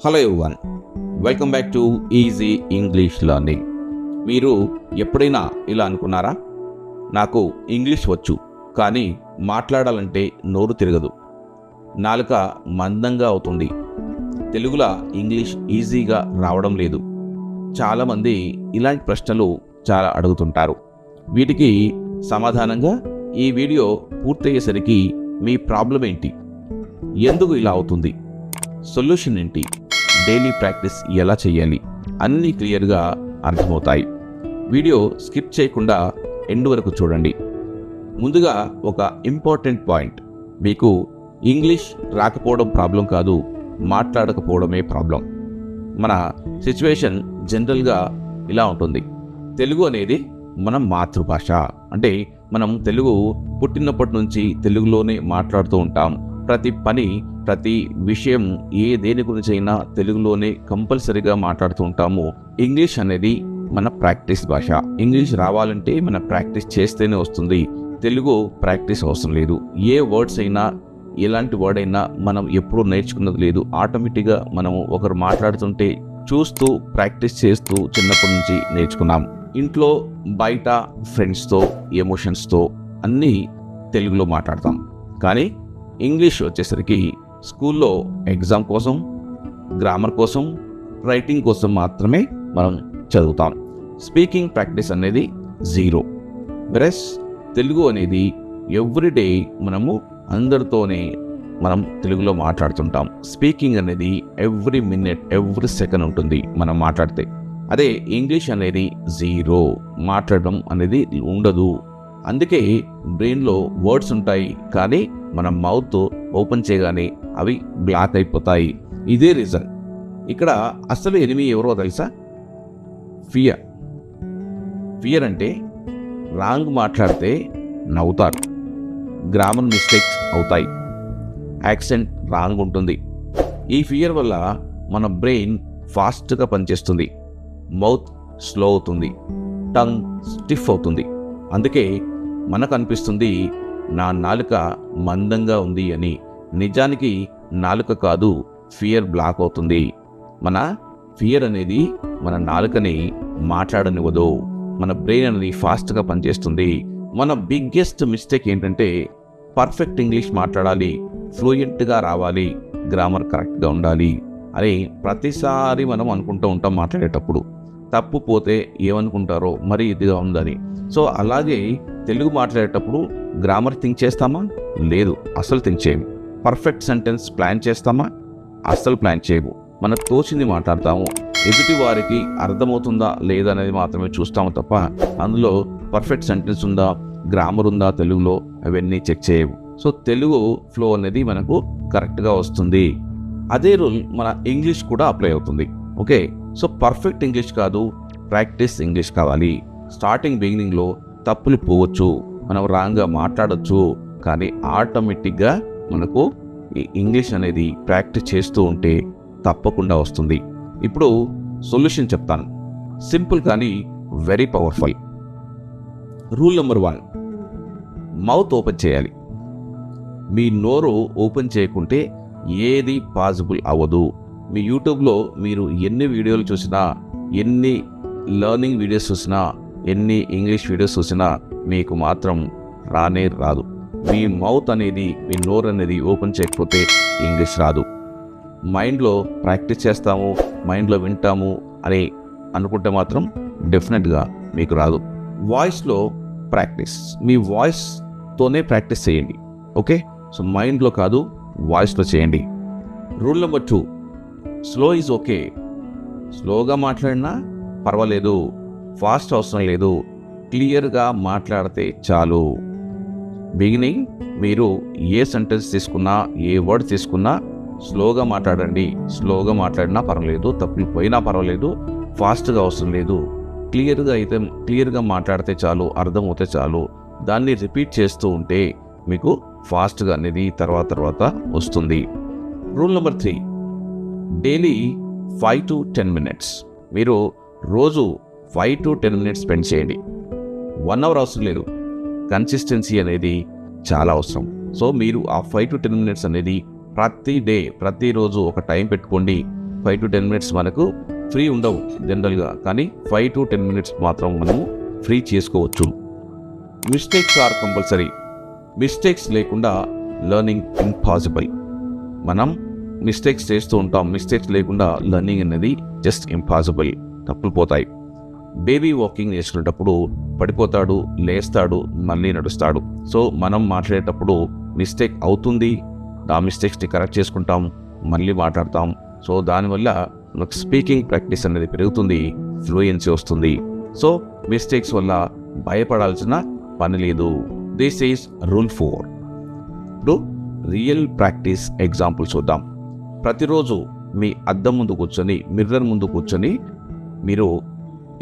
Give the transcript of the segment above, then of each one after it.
Hello everyone, welcome back to easy English learning. మీరు ఎప్పుడైనా ఇలా అనుకున్నారా? నాకు ఇంగ్లీష్ వచ్చు, కానీ మాట్లాడాలంటే నోరు తిరగదు, నాలుక మందంగా అవుతుంది, తెలుగులో ఇంగ్లీష్ ఈజీగా రావడం లేదు. చాలామంది ఇలాంటి ప్రశ్నలు చాలా అడుగుతుంటారు. వీటికి సమాధానంగా ఈ వీడియో పూర్తయ్యేసరికి మీ ప్రాబ్లం ఏంటి, ఎందుకు ఇలా అవుతుంది, సొల్యూషన్ ఏంటి, డైలీ ప్రాక్టీస్ ఎలా చేయాలి, అన్నీ క్లియర్గా అర్థమవుతాయి. వీడియో స్కిప్ చేయకుండా ఎండ్ వరకు చూడండి. ముందుగా ఒక ఇంపార్టెంట్ పాయింట్, మీకు ఇంగ్లీష్ రాకపోవడం ప్రాబ్లం కాదు, మాట్లాడకపోవడమే ప్రాబ్లం. మన సిచ్యువేషన్ జనరల్గా ఇలా ఉంటుంది. తెలుగు అనేది మన మాతృభాష, అంటే మనం తెలుగు పుట్టినప్పటి నుంచి తెలుగులోనే మాట్లాడుతూ ఉంటాం. ప్రతి పని, ప్రతి విషయం, దేని గురించి అయినా తెలుగులోనే కంపల్సరీగా మాట్లాడుతూ ఉంటాము. ఇంగ్లీష్ అనేది మన ప్రాక్టీస్ భాష. ఇంగ్లీష్ రావాలంటే మన ప్రాక్టీస్ చేస్తేనే వస్తుంది. తెలుగు ప్రాక్టీస్ అవసరం లేదు. ఏ వర్డ్స్ అయినా, ఎలాంటి వర్డ్ అయినా మనం ఎప్పుడూ నేర్చుకున్నది లేదు. ఆటోమేటిక్గా మనము ఒకరు మాట్లాడుతుంటే చూస్తూ ప్రాక్టీస్ చేస్తూ చిన్నప్పటి నుంచి నేర్చుకున్నాం. ఇంట్లో, బయట, ఫ్రెండ్స్తో, ఎమోషన్స్తో అన్నీ తెలుగులో మాట్లాడతాం. కానీ ఇంగ్లీష్ వచ్చేసరికి స్కూల్లో ఎగ్జామ్ కోసం, గ్రామర్ కోసం, రైటింగ్ కోసం మాత్రమే మనం చదువుతాం. స్పీకింగ్ ప్రాక్టీస్ అనేది జీరో. వెరస్ తెలుగు అనేది ఎవ్రీడే మనము అందరితోనే మనం తెలుగులో మాట్లాడుతుంటాం. స్పీకింగ్ అనేది ఎవ్రీ మినిట్, ఎవ్రీ సెకండ్ ఉంటుంది మనం మాట్లాడితే. అదే ఇంగ్లీష్ అనేది జీరో, మాట్లాడడం అనేది ఉండదు. అందుకే బ్రెయిన్లో వర్డ్స్ ఉంటాయి, కానీ మన మౌత్ ఓపెన్ చేయగానే అవి బ్లాక్ అయిపోతాయి. ఇదే రీజన్. ఇక్కడ అసలు ఎనిమి ఎవరో తెలుసా? ఫియర్. ఫియర్ అంటే రాంగ్ మాట్లాడితే నవ్వుతారు, గ్రామర్ మిస్టేక్స్ అవుతాయి, యాక్సెంట్ రాంగ్ ఉంటుంది. ఈ ఫియర్ వల్ల మన బ్రెయిన్ ఫాస్ట్గా పనిచేస్తుంది, మౌత్ స్లో అవుతుంది, టంగ్ స్టిఫ్ అవుతుంది. అందుకే మనకు అనిపిస్తుంది నా నాలుక మందంగా ఉంది అని. నిజానికి నాలుక కాదు, ఫియర్ బ్లాక్ అవుతుంది. మన ఫియర్ అనేది మన నాలుకని మాట్లాడనివ్వదు. మన బ్రెయిన్ అనేది ఫాస్ట్గా పనిచేస్తుంది. మన బిగ్గెస్ట్ మిస్టేక్ ఏంటంటే పర్ఫెక్ట్ ఇంగ్లీష్ మాట్లాడాలి, ఫ్లూయెంట్గా రావాలి, గ్రామర్ కరెక్ట్గా ఉండాలి అని ప్రతిసారి మనం అనుకుంటూ ఉంటాం. మాట్లాడేటప్పుడు తప్పు పోతే ఏమనుకుంటారో, మరి ఇదిగా ఉందని. సో అలాగే తెలుగు మాట్లాడేటప్పుడు గ్రామర్ థింక్ చేస్తామా? లేదు, అస్సలు థింక్ చేయము. పర్ఫెక్ట్ సెంటెన్స్ ప్లాన్ చేస్తామా? అస్సలు ప్లాన్ చేయము. మనకు తోచింది మాట్లాడతాము. ఎదుటి వారికి అర్థమవుతుందా లేదా అనేది మాత్రమే చూస్తాము తప్ప అందులో పర్ఫెక్ట్ సెంటెన్స్ ఉందా, గ్రామర్ ఉందా తెలుగులో, అవన్నీ చెక్ చేయము. సో తెలుగు ఫ్లో అనేది మనకు కరెక్ట్గా వస్తుంది. అదే రూల్ మన ఇంగ్లీష్ కూడా అప్లై అవుతుంది. ఓకే, సో పర్ఫెక్ట్ ఇంగ్లీష్ కాదు, ప్రాక్టీస్ ఇంగ్లీష్ కావాలి. బిగినింగ్లో తప్పులు పోవచ్చు, మనం రాంగ్గా మాట్లాడచ్చు, కానీ ఆటోమేటిక్గా మనకు ఈ ఇంగ్లీష్ అనేది ప్రాక్టీస్ చేస్తూ ఉంటే తప్పకుండా వస్తుంది. ఇప్పుడు సొల్యూషన్ చెప్తాను, సింపుల్ కానీ very powerful. Rule number 1, mouth open చేయాలి. మీ నోరు ఓపెన్ చేయకుంటే ఏది పాసిబుల్ అవ్వదు. మీ యూట్యూబ్లో మీరు ఎన్ని వీడియోలు చూసినా, ఎన్ని లెర్నింగ్ వీడియోస్ చూసినా, ఎన్ని ఇంగ్లీష్ వీడియోస్ చూసినా మీకు మాత్రం రానే రాదు. మీ మౌత్ అనేది, మీ నోరు అనేది ఓపెన్ చేయకపోతే ఇంగ్లీష్ రాదు. మైండ్లో ప్రాక్టీస్ చేస్తాము, మైండ్లో వింటాము అని అనుకుంటే మాత్రం డెఫినెట్గా మీకు రాదు. వాయిస్లో ప్రాక్టీస్, మీ వాయిస్తోనే ప్రాక్టీస్ చేయండి. ఓకే, సో మైండ్లో కాదు, వాయిస్లో చేయండి. Rule number 2, slow is okay. స్లోగా మాట్లాడినా పర్వాలేదు, ఫాస్ట్ అవసరం లేదు, క్లియర్గా మాట్లాడితే చాలు. బిగినింగ్ మీరు ఏ సెంటెన్స్ తీసుకున్నా, ఏ వర్డ్ తీసుకున్నా స్లోగా మాట్లాడండి. స్లోగా మాట్లాడినా పర్వాలేదు, తప్పులు పోయినా పర్వాలేదు, ఫాస్ట్గా అవసరం లేదు. క్లియర్గా మాట్లాడితే చాలు, అర్థమవుతే చాలు. దాన్ని రిపీట్ చేస్తూ ఉంటే మీకు ఫాస్ట్గా అనేది తర్వాత వస్తుంది. Rule number 3, daily 5 to 10 minutes. మీరు రోజు 5 to 10 minutes స్పెండ్ చేయండి. 1 hour అవసరం లేదు. కన్సిస్టెన్సీ అనేది చాలా అవసరం. సో మీరు ఆ 5 to 10 minutes అనేది ప్రతిరోజు ఒక టైం పెట్టుకోండి. 5 to 10 మినిట్స్ మనకు ఫ్రీ ఉండవు జనరల్గా, కానీ 5 to 10 మినిట్స్ మాత్రం మనము ఫ్రీ చేసుకోవచ్చు. Mistakes are compulsory. మిస్టేక్స్ లేకుండా లెర్నింగ్ ఇంపాసిబుల్. మనం మిస్టేక్స్ చేస్తూ ఉంటాం, మిస్టేక్స్ లేకుండా లెర్నింగ్ అనేది జస్ట్ ఇంపాసిబుల్, తప్పులు పోతాయి. బేబీ వాకింగ్ నేర్చుకునేటప్పుడు పడిపోతాడు, లేస్తాడు, మళ్ళీ నడుస్తాడు. సో మనం మాట్లాడేటప్పుడు మిస్టేక్ అవుతుంది, ఆ మిస్టేక్స్ని కరెక్ట్ చేసుకుంటాం, మళ్ళీ మాట్లాడతాం. సో దానివల్ల మనకు స్పీకింగ్ ప్రాక్టీస్ అనేది పెరుగుతుంది, ఫ్లూయెన్సీ వస్తుంది. సో మిస్టేక్స్ వల్ల భయపడాల్సిన పని లేదు. This is rule 4. ఇప్పుడు రియల్ ప్రాక్టీస్ ఎగ్జాంపుల్ చూద్దాం. ప్రతిరోజు మీ అద్దం ముందు కూర్చొని, మిర్రర్ ముందు కూర్చొని మీరు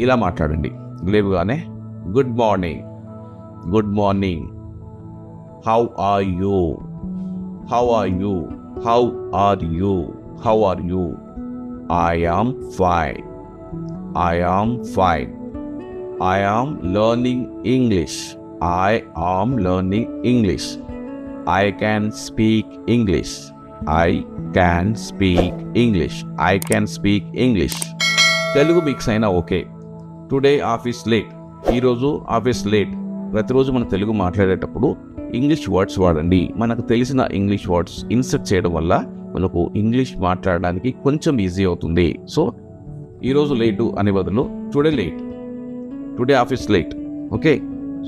ఇలా మాట్లాడండి. లేవగానే good morning, good morning, how are you, how are you, how are you, how are you, I am fine, I am fine, I am learning English, I am learning English, I can speak English, I can speak English, I can speak English. Telugu mix అయినా okay. Today office late, ఈరోజు office late. ప్రతిరోజు మనం తెలుగు మాట్లాడేటప్పుడు English words వాడండి. మనకు తెలిసిన English words insert చేయడం వల్ల మనకు ఇంగ్లీష్ మాట్లాడడానికి కొంచెం ఈజీ అవుతుంది. సో ఈరోజు లేటు అనే బదులు today late, today office late. Okay,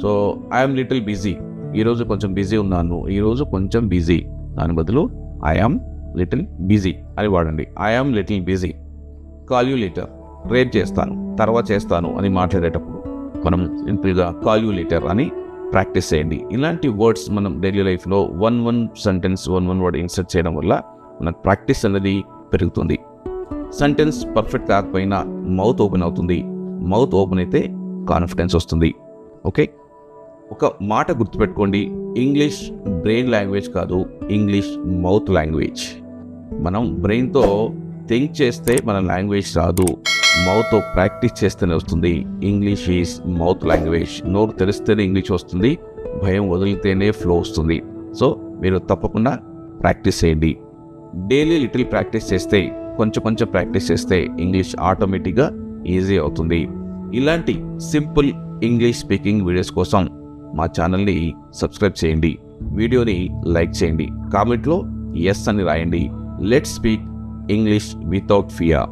so I'm little busy, ఈరోజు కొంచెం బిజీ ఉన్నాను, ఈరోజు కొంచెం బిజీ. దాని బదులు ఐఎమ్ లిటిల్ బిజీ అని వాడండి. I'm little busy. Call you later, రేపు చేస్తాను, తర్వాత చేస్తాను అని మాట్లాడేటప్పుడు మనం సింపుల్గా కాల్ యూ లేటర్ అని ప్రాక్టీస్ చేయండి. ఇలాంటి వర్డ్స్ మనం డైలీ లైఫ్లో one sentence, one word insert చేయడం వల్ల మనకు ప్రాక్టీస్ అనేది పెరుగుతుంది. సెంటెన్స్ పర్ఫెక్ట్ కాకపోయినా మౌత్ ఓపెన్ అవుతుంది, మౌత్ ఓపెన్ అయితే కాన్ఫిడెన్స్ వస్తుంది. ఓకే, ఒక మాట గుర్తుపెట్టుకోండి, ఇంగ్లీష్ బ్రెయిన్ లాంగ్వేజ్ కాదు, ఇంగ్లీష్ మౌత్ లాంగ్వేజ్. మనం బ్రెయిన్తో థింక్ చేస్తే మన లాంగ్వేజ్ రాదు, మౌత్తో ప్రాక్టీస్ చేస్తేనే వస్తుంది. English is mouth language. నోరు తెరిస్తేనే ఇంగ్లీష్ వస్తుంది, భయం వదిలితేనే ఫ్లో వస్తుంది. సో మీరు తప్పకుండా ప్రాక్టీస్ చేయండి. డైలీ లిటిల్ ప్రాక్టీస్ చేస్తే, కొంచెం ప్రాక్టీస్ చేస్తే ఇంగ్లీష్ ఆటోమేటిక్గా ఈజీ అవుతుంది. ఇలాంటి సింపుల్ ఇంగ్లీష్ స్పీకింగ్ వీడియోస్ కోసం మా ఛానల్ని సబ్స్క్రైబ్ చేయండి, వీడియోని లైక్ చేయండి, కామెంట్లో ఎస్ అని రాయండి. Let's speak English without fear.